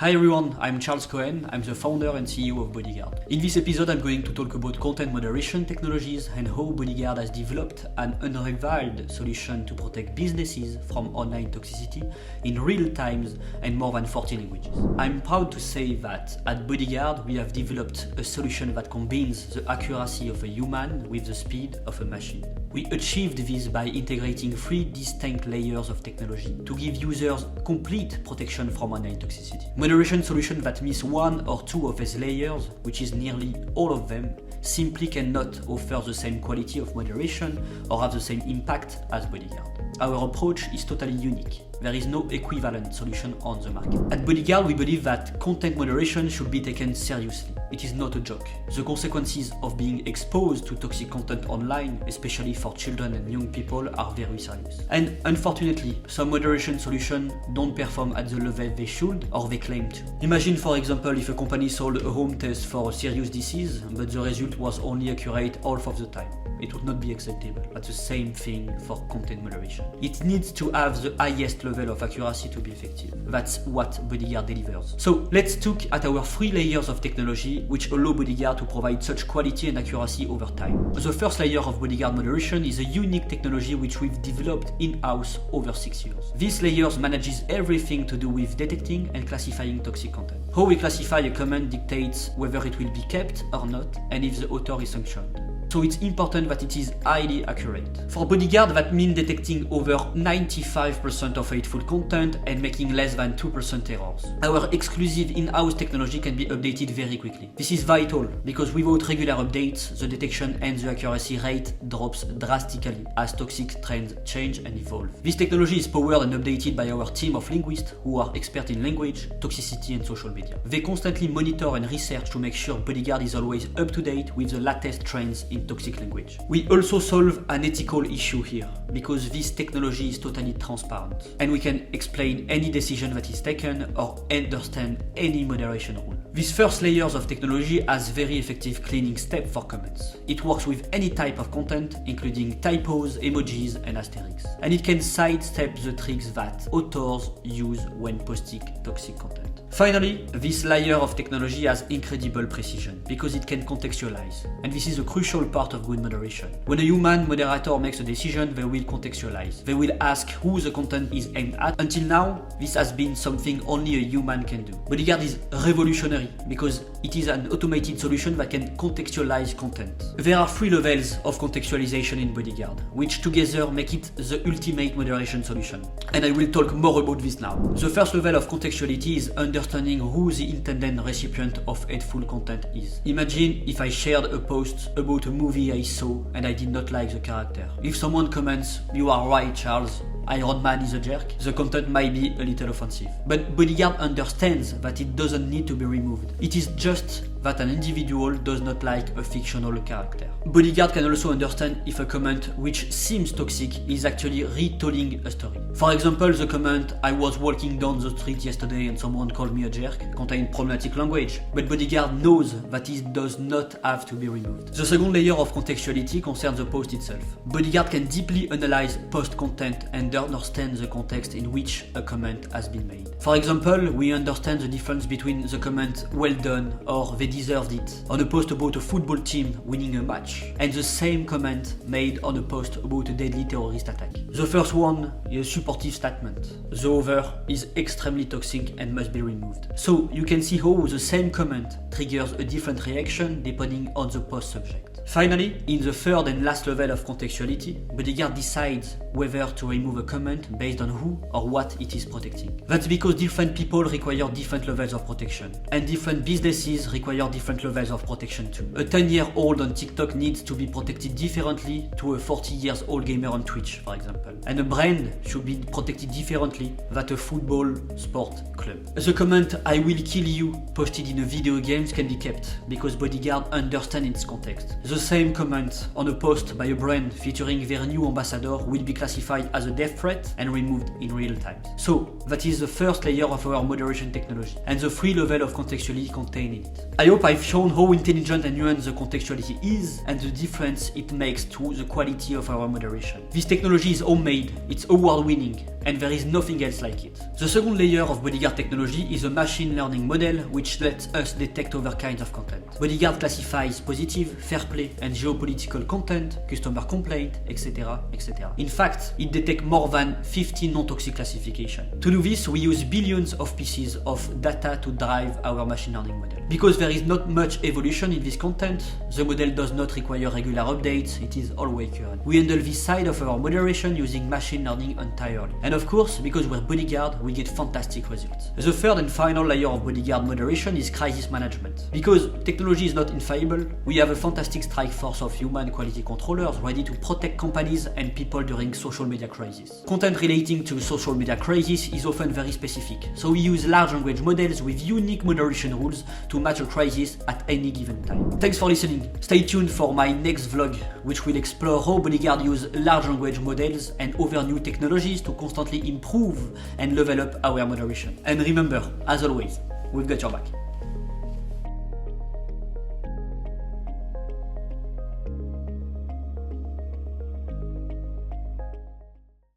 Hi everyone, I'm Charles Cohen, I'm the founder and CEO of Bodyguard. In this episode I'm going to talk about content moderation technologies and how Bodyguard has developed an unrivaled solution to protect businesses from online toxicity in real times and more than 40 languages. I'm proud to say that at Bodyguard we have developed a solution that combines the accuracy of a human with the speed of a machine. We achieved this by integrating 3 distinct layers of technology to give users complete protection from online toxicity. Moderation solutions that miss 1 or 2 of these layers, which is nearly all of them, simply cannot offer the same quality of moderation or have the same impact as Bodyguard. Our approach is totally unique. There is no equivalent solution on the market. At Bodyguard, we believe that content moderation should be taken seriously. It is not a joke. The consequences of being exposed to toxic content online, especially for children and young people, are very serious. And unfortunately, some moderation solutions don't perform at the level they should or they claim to. Imagine, for example, if a company sold a home test for a serious disease, but the result was only accurate half of the time. It would not be acceptable. That's the same thing for content moderation. It needs to have the highest level of accuracy to be effective. That's what Bodyguard delivers. So let's look at our 3 layers of technology which allow Bodyguard to provide such quality and accuracy over time. The first layer of Bodyguard moderation is a unique technology which we've developed in-house over 6 years. This layer manages everything to do with detecting and classifying toxic content. How we classify a comment dictates whether it will be kept or not and if the author is sanctioned. So it's important that it is highly accurate. For Bodyguard, that means detecting over 95% of hateful content and making less than 2% errors. Our exclusive in-house technology can be updated very quickly. This is vital because without regular updates, the detection and the accuracy rate drops drastically as toxic trends change and evolve. This technology is powered and updated by our team of linguists who are experts in language, toxicity and social media. They constantly monitor and research to make sure Bodyguard is always up to date with the latest trends in toxic language. We also solve an ethical issue here because this technology is totally transparent and we can explain any decision that is taken or understand any moderation rule. This first layers of technology has very effective cleaning step for comments. It works with any type of content, including typos, emojis and asterisks. And it can sidestep the tricks that authors use when posting toxic content. Finally, this layer of technology has incredible precision because it can contextualize. And this is a crucial part of good moderation. When a human moderator makes a decision, they will contextualize. They will ask who the content is aimed at. Until now, this has been something only a human can do. Bodyguard is revolutionary because it is an automated solution that can contextualize content. There are 3 levels of contextualization in Bodyguard, which together make it the ultimate moderation solution. And I will talk more about this now. The first level of contextuality is understanding who the intended recipient of hateful content is. Imagine if I shared a post about a movie I saw and I did not like the character. If someone comments, "You are right, Charles, Iron Man is a jerk," the content might be a little offensive. But Bodyguard understands that it doesn't need to be removed. It is just that an individual does not like a fictional character. Bodyguard can also understand if a comment which seems toxic is actually retelling a story. For example, the comment "I was walking down the street yesterday and someone called me a jerk" contains problematic language, but Bodyguard knows that it does not have to be removed. The second layer of contextuality concerns the post itself. Bodyguard can deeply analyze post content and understand the context in which a comment has been made. For example, we understand the difference between the comment "well done" or "they deserved it" on a post about a football team winning a match, and the same comment made on a post about a deadly terrorist attack. The first one is a supportive statement. The other is extremely toxic and must be removed. So you can see how the same comment triggers a different reaction depending on the post subject. Finally, in the third and last level of contextuality, Bodyguard decides whether to remove a comment based on who or what it is protecting. That's because different people require different levels of protection, and different businesses require different levels of protection too. A 10-year-old on TikTok needs to be protected differently to a 40-year-old gamer on Twitch, for example. And a brand should be protected differently than a football sport club. The comment "I will kill you" posted in a video game can be kept because Bodyguard understands its context. The same comment on a post by a brand featuring their new ambassador will be classified as a death threat and removed in real time. So that is the first layer of our moderation technology and the 3 levels of contextuality contained in it. I hope I've shown how intelligent and nuanced the contextuality is and the difference it makes to the quality of our moderation. This technology is homemade, it's award-winning, and there is nothing else like it. The second layer of Bodyguard technology is a machine learning model which lets us detect other kinds of content. Bodyguard classifies positive, fair play, and geopolitical content, customer complaint, etc., etc. In fact, it detects more than 50 non-toxic classifications. To do this, we use billions of pieces of data to drive our machine learning model. Because there is not much evolution in this content, the model does not require regular updates, it is always current. We handle this side of our moderation using machine learning entirely. And of course, because we're Bodyguard, we get fantastic results. The third and final layer of Bodyguard moderation is crisis management. Because technology is not infallible, we have a fantastic strike force of human quality controllers ready to protect companies and people during social media crisis. Content relating to social media crisis is often very specific, so we use large language models with unique moderation rules to match a crisis at any given time. Thanks for listening. Stay tuned for my next vlog, which will explore how Bodyguard use large language models and other new technologies to constantly improve and level up our moderation. And remember, as always, we've got your back.